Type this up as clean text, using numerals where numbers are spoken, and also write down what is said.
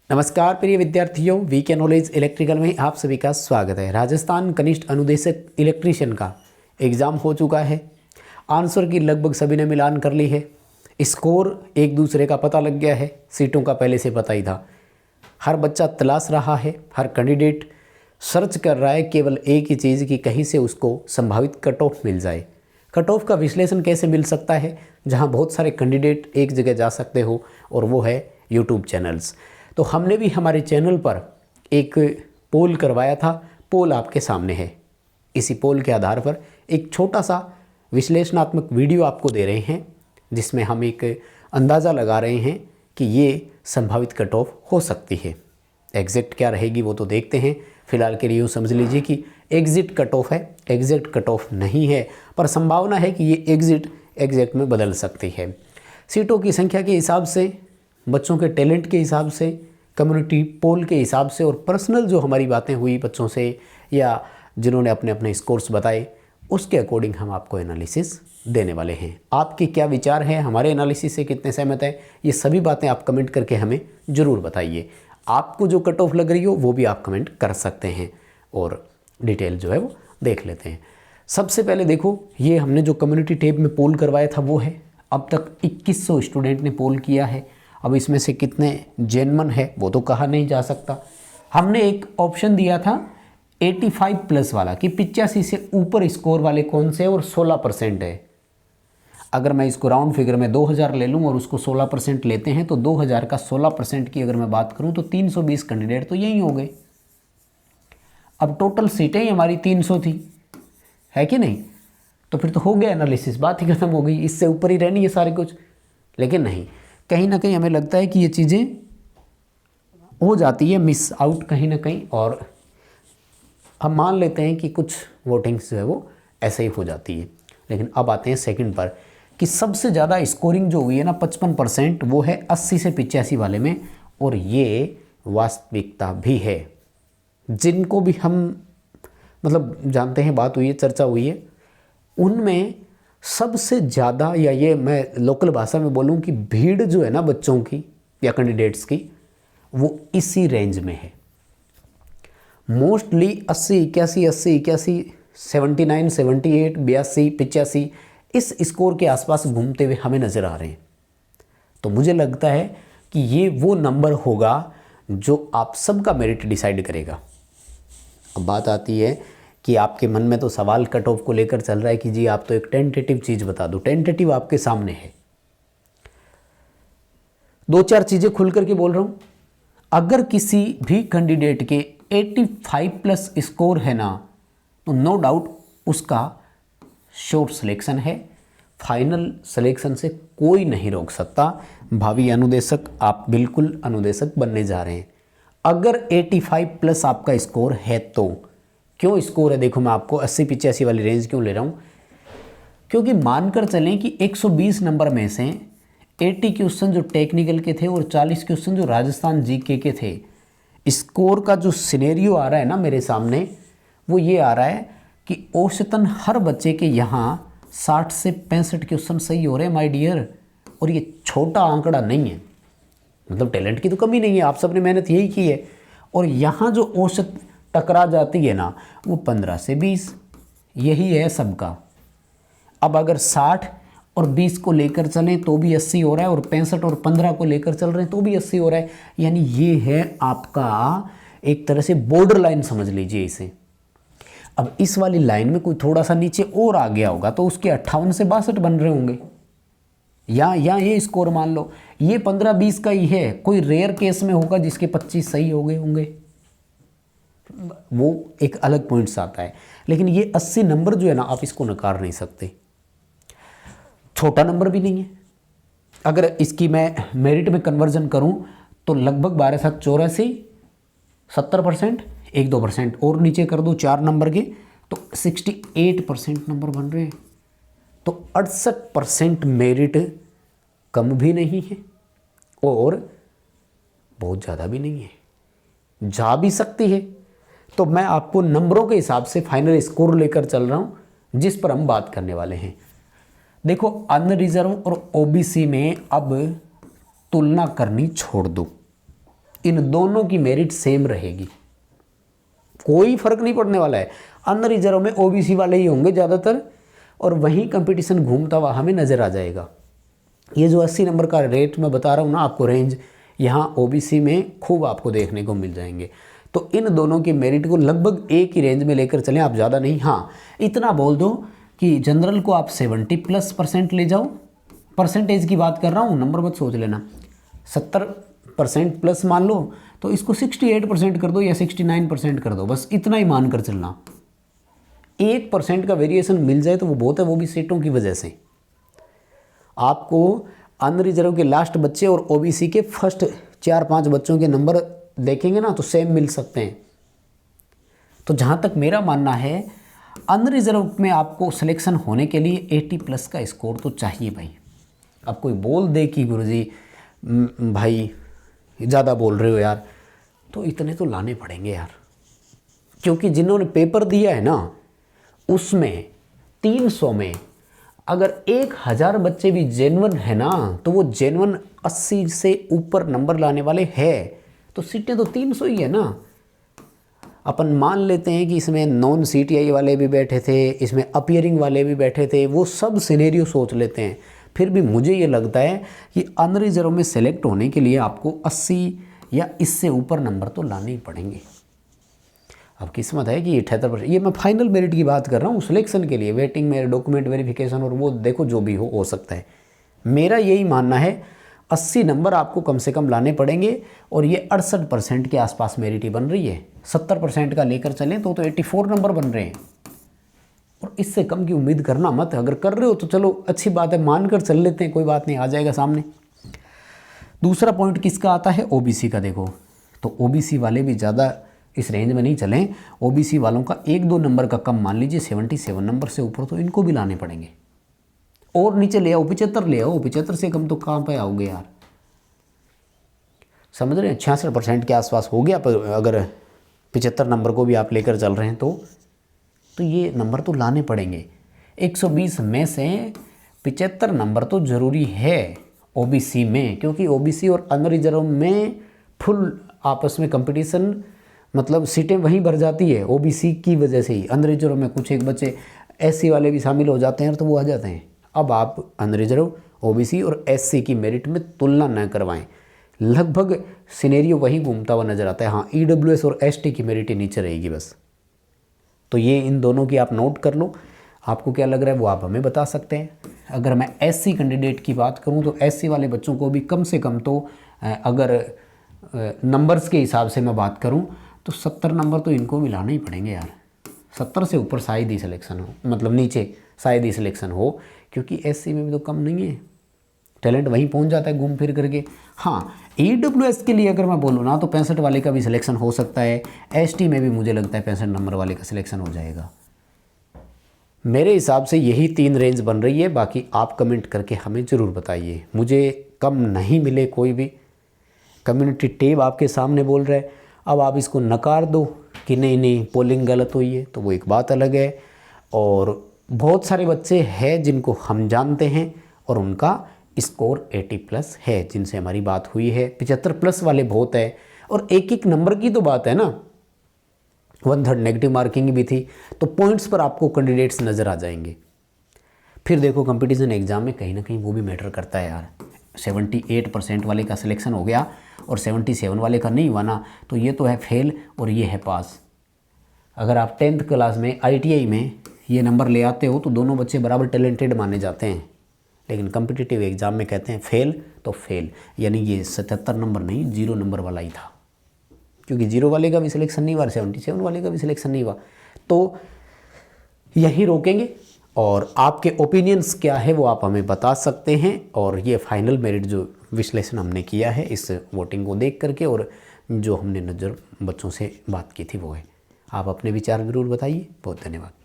नमस्कार प्रिय विद्यार्थियों, वीके नॉलेज इलेक्ट्रिकल में आप सभी का स्वागत है। राजस्थान कनिष्ठ अनुदेशक इलेक्ट्रीशियन का एग्ज़ाम हो चुका है। आंसर की लगभग सभी ने मिलान कर ली है। स्कोर एक दूसरे का पता लग गया है। सीटों का पहले से पता ही था। हर बच्चा तलाश रहा है, हर कैंडिडेट सर्च कर रहा है केवल एक ही चीज़ कि कहीं से उसको संभावित कट ऑफ मिल जाए। कट ऑफ का विश्लेषण कैसे मिल सकता है जहाँ बहुत सारे कैंडिडेट एक जगह जा सकते हो, और वो है यूट्यूब चैनल्स। तो हमने भी हमारे चैनल पर एक पोल करवाया था। पोल आपके सामने है। इसी पोल के आधार पर एक छोटा सा विश्लेषणात्मक वीडियो आपको दे रहे हैं, जिसमें हम एक अंदाज़ा लगा रहे हैं कि ये संभावित कट ऑफ हो सकती है। एग्ज़ैक्ट क्या रहेगी वो तो देखते हैं। फिलहाल के लिए यूँ समझ लीजिए कि एग्ज़िट कट ऑफ है, एग्ज़ैक्ट कट ऑफ नहीं है, पर संभावना है कि ये एग्ज़िट एग्जैक्ट में बदल सकती है। सीटों की संख्या के हिसाब से, बच्चों के टैलेंट के हिसाब से, कम्युनिटी पोल के हिसाब से, और पर्सनल जो हमारी बातें हुई बच्चों से या जिन्होंने अपने अपने स्कोर्स बताए, उसके अकॉर्डिंग हम आपको एनालिसिस देने वाले हैं। आपके क्या विचार हैं, हमारे एनालिसिस से कितने सहमत हैं, ये सभी बातें आप कमेंट करके हमें ज़रूर बताइए। आपको जो कट ऑफ लग रही हो वो भी आप कमेंट कर सकते हैं, और डिटेल जो है वो देख लेते हैं। सबसे पहले देखो, ये हमने जो कम्युनिटी टैब में पोल करवाया था वो है। अब तक 2100 स्टूडेंट ने पोल किया है। अब इसमें से कितने जेन्युइन है वो तो कहा नहीं जा सकता। हमने एक ऑप्शन दिया था 85 प्लस वाला कि 85 से ऊपर स्कोर वाले कौन से और 16% है। अगर मैं इसको राउंड फिगर में 2000 ले लूँ और उसको 16% लेते हैं तो 2000 का 16% की अगर मैं बात करूँ तो 320 कैंडिडेट तो यही हो गए। अब टोटल सीटें ही हमारी 300 थी, है कि नहीं? तो फिर तो हो गया एनालिसिस, बात ही खत्म हो गई। इससे ऊपर ही रहनी है सारे कुछ। लेकिन नहीं, कहीं ना कहीं हमें लगता है कि ये चीज़ें हो जाती है मिस आउट कहीं ना कहीं, और हम मान लेते हैं कि कुछ वोटिंग्स जो है वो ऐसे ही हो जाती है। लेकिन अब आते हैं सेकंड पर कि सबसे ज़्यादा स्कोरिंग जो हुई है ना 55%, वो है 80 से 85 वाले में, और ये वास्तविकता भी है। जिनको भी हम मतलब जानते हैं, बात हुई है, चर्चा हुई है, उनमें सबसे ज़्यादा, या ये मैं लोकल भाषा में बोलूँ कि भीड़ जो है ना बच्चों की या कैंडिडेट्स की, वो इसी रेंज में है। मोस्टली 80, 81, 80, 81, 79, 78, 82, 85 इस स्कोर के आसपास घूमते हुए हमें नज़र आ रहे हैं। तो मुझे लगता है कि ये वो नंबर होगा जो आप सबका मेरिट डिसाइड करेगा। अब बात आती है कि आपके मन में तो सवाल कट ऑफ को लेकर चल रहा है कि जी आप तो एक टेंटेटिव चीज़ बता दो। टेंटेटिव आपके सामने है। दो चार चीज़ें खुल करके बोल रहा हूँ। अगर किसी भी कैंडिडेट के 85 प्लस स्कोर है ना, तो नो डाउट उसका श्योर सिलेक्शन है। फाइनल सिलेक्शन से कोई नहीं रोक सकता। भावी अनुदेशक, आप बिल्कुल अनुदेशक बनने जा रहे हैं। अगर 85 प्लस आपका स्कोर है तो क्यों स्कोर है, देखो मैं आपको 80-85 वाली रेंज क्यों ले रहा हूँ, क्योंकि मानकर चलें कि 120 नंबर में से 80 क्वेश्चन जो टेक्निकल के थे और 40 क्वेश्चन जो राजस्थान जीके के थे। स्कोर का जो सिनेरियो आ रहा है ना मेरे सामने, वो ये आ रहा है कि औसतन हर बच्चे के यहाँ 60 से 65 क्वेश्चन सही हो रहे हैं माय डियर। और ये छोटा आंकड़ा नहीं है, मतलब टैलेंट की तो कमी नहीं है, आप सबने मेहनत यही की है। और यहाँ जो औसत टकरा जाती है ना, वो 15 से 20 यही है सबका। अब अगर 60 और 20 को लेकर चलें तो भी 80 हो रहा है, और 65 और 15 को लेकर चल रहे हैं तो भी 80 हो रहा है। यानी ये है आपका एक तरह से बॉर्डर लाइन, समझ लीजिए इसे। अब इस वाली लाइन में कोई थोड़ा सा नीचे और आ गया होगा तो उसके 58 से 62 बन रहे होंगे, या ये स्कोर मान लो ये 15-20 का ही है। कोई रेयर केस में होगा जिसके 25 सही हो गए होंगे, वो एक अलग पॉइंट्स आता है। लेकिन ये 80 नंबर जो है ना, आप इसको नकार नहीं सकते। छोटा नंबर भी नहीं है। अगर इसकी मैं मेरिट में कन्वर्जन करूं तो लगभग 12-7-84, 70%, 1-2% और नीचे कर दो 4 नंबर के तो 68% नंबर बन रहे हैं। तो 68% मेरिट कम भी नहीं है और बहुत ज़्यादा भी नहीं है, जा भी सकती है। तो मैं आपको नंबरों के हिसाब से फाइनल स्कोर लेकर चल रहा हूं, जिस पर हम बात करने वाले हैं। देखो, अनरिजर्व और ओबीसी में अब तुलना करनी छोड़ दो। इन दोनों की मेरिट सेम रहेगी, कोई फर्क नहीं पड़ने वाला है। अन रिजर्व में ओबीसी वाले ही होंगे ज़्यादातर, और वहीं कंपटीशन घूमता हुआ हमें नज़र आ जाएगा। ये जो 80 नंबर का रेट मैं बता रहा हूँ ना आपको, रेंज, यहाँ ओबीसी में खूब आपको देखने को मिल जाएंगे। तो इन दोनों की मेरिट को लगभग एक ही रेंज में लेकर चलें आप, ज़्यादा नहीं। हाँ, इतना बोल दो कि जनरल को आप 70+% ले जाओ, परसेंटेज की बात कर रहा हूँ, नंबर मत सोच लेना। 70% प्लस मान लो तो इसको 68% कर दो या 69% कर दो, बस इतना ही मान कर चलना। 1% का वेरिएशन मिल जाए तो वो बहुत है, वो भी सीटों की वजह से। आपको अनरिजर्व के लास्ट बच्चे और ओबीसी के फर्स्ट 4-5 बच्चों के नंबर देखेंगे ना तो सेम मिल सकते हैं। तो जहाँ तक मेरा मानना है, अनरिजर्व में आपको सिलेक्शन होने के लिए 80+ का स्कोर तो चाहिए भाई। अब कोई बोल दे कि गुरुजी भाई ज़्यादा बोल रहे हो यार, तो इतने तो लाने पड़ेंगे यार, क्योंकि जिन्होंने पेपर दिया है ना उसमें 300 में अगर 1000 बच्चे भी जेन्युइन है ना, तो वो जेन्युइन 80 से ऊपर नंबर लाने वाले हैं, तो सीटें तो 300 ही है ना। अपन मान लेते हैं कि इसमें नॉन CTI वाले भी बैठे थे, इसमें अपीयरिंग वाले भी बैठे थे, वो सब सिनेरियो सोच लेते हैं। फिर भी मुझे ये लगता है कि अनरिजर्व में सेलेक्ट होने के लिए आपको 80 या इससे ऊपर नंबर तो लाने ही पड़ेंगे। अब किस्मत है कि 78%, ये मैं फाइनल मेरिट की बात कर रहा हूँ, सिलेक्शन के लिए वेटिंग में डॉक्यूमेंट वेरिफिकेशन और वो देखो जो भी हो सकता है। मेरा यही मानना है 80 नंबर आपको कम से कम लाने पड़ेंगे, और ये 68% के आसपास मेरिट ही बन रही है। 70% का लेकर चलें तो 84 नंबर बन रहे हैं, और इससे कम की उम्मीद करना मत। अगर कर रहे हो तो चलो अच्छी बात है, मान कर चल लेते हैं, कोई बात नहीं, आ जाएगा सामने। दूसरा पॉइंट किसका आता है, ओबीसी का। देखो तो ओबीसी वाले भी ज़्यादा इस रेंज में नहीं चलें, ओबीसी वालों का 1-2 नंबर का कम, मान लीजिए 77 नंबर से ऊपर, तो इनको भी लाने पड़ेंगे। और नीचे ले आओ 75 ले आओ, 75 से कम तो कहाँ पे आओगे यार, समझ रहे हैं। 66% के आसपास हो गया, पर अगर 75 नंबर को भी आप लेकर चल रहे हैं तो ये नंबर तो लाने पड़ेंगे। 120 में से 75 नंबर तो ज़रूरी है ओबीसी में, क्योंकि ओबीसी और अनरिजर्व में फुल आपस में कंपटीशन, मतलब सीटें वहीं भर जाती है ओबीसी की वजह से ही। अनरिजर्व में कुछ एक बच्चे एससी वाले भी शामिल हो जाते हैं तो वो आ जाते हैं। अब आप अनरिजर्व, ओबीसी और एससी की मेरिट में तुलना न करवाएं, लगभग सिनेरियो वहीं घूमता हुआ नज़र आता है। हाँ, ईडब्ल्यूएस और एसटी की मेरिट ही नीचे रहेगी बस। तो ये इन दोनों की आप नोट कर लो, आपको क्या लग रहा है वो आप हमें बता सकते हैं। अगर मैं एससी कैंडिडेट की बात करूं तो एससी वाले बच्चों को भी कम से कम तो अगर नंबर्स के हिसाब से मैं बात करूं तो 70 नंबर तो इनको भी लाने ही पड़ेंगे यार। 70 से ऊपर शायद ही सिलेक्शन हो, मतलब नीचे शायद ही सिलेक्शन हो, क्योंकि एससी में भी तो कम नहीं है, टैलेंट वहीं पहुंच जाता है घूम फिर करके। हाँ, ईडब्ल्यूएस के लिए अगर मैं बोलूँ ना तो 65 वाले का भी सिलेक्शन हो सकता है, एसटी में भी मुझे लगता है 65 नंबर वाले का सिलेक्शन हो जाएगा। मेरे हिसाब से यही 3 रेंज बन रही है, बाकी आप कमेंट करके हमें ज़रूर बताइए। मुझे कम नहीं मिले कोई भी, कम्युनिटी टेब आपके सामने बोल रहा है, अब आप इसको नकार दो कि नहीं पोलिंग गलत हुई है तो वो एक बात अलग है। और बहुत सारे बच्चे हैं जिनको हम जानते हैं और उनका स्कोर 80+ है, जिनसे हमारी बात हुई है। 75+ वाले बहुत है, और एक नंबर की तो बात है ना, 1/3 नेगेटिव मार्किंग भी थी, तो पॉइंट्स पर आपको कैंडिडेट्स नज़र आ जाएंगे। फिर देखो कंपटीशन एग्ज़ाम में कहीं ना कहीं वो भी मैटर करता है यार। 78% वाले का सिलेक्शन हो गया और 77 वाले का नहीं हुआ ना, तो ये तो है फेल और ये है पास। अगर आप 10th क्लास में ITI में ये नंबर ले आते हो तो दोनों बच्चे बराबर टैलेंटेड माने जाते हैं, लेकिन कम्पिटिटिव एग्ज़ाम में कहते हैं फेल तो फेल, यानी ये 77 नंबर नहीं 0 नंबर वाला ही था, क्योंकि 0 वाले का भी सिलेक्शन नहीं हुआ, 77 वाले का भी सिलेक्शन नहीं हुआ। तो यही रोकेंगे, और आपके ओपिनियंस क्या है वो आप हमें बता सकते हैं। और ये फाइनल मेरिट जो विश्लेषण हमने किया है इस वोटिंग को देख करके, और जो हमने नज़र बच्चों से बात की थी वो है। आप अपने विचार ज़रूर बताइए। बहुत धन्यवाद।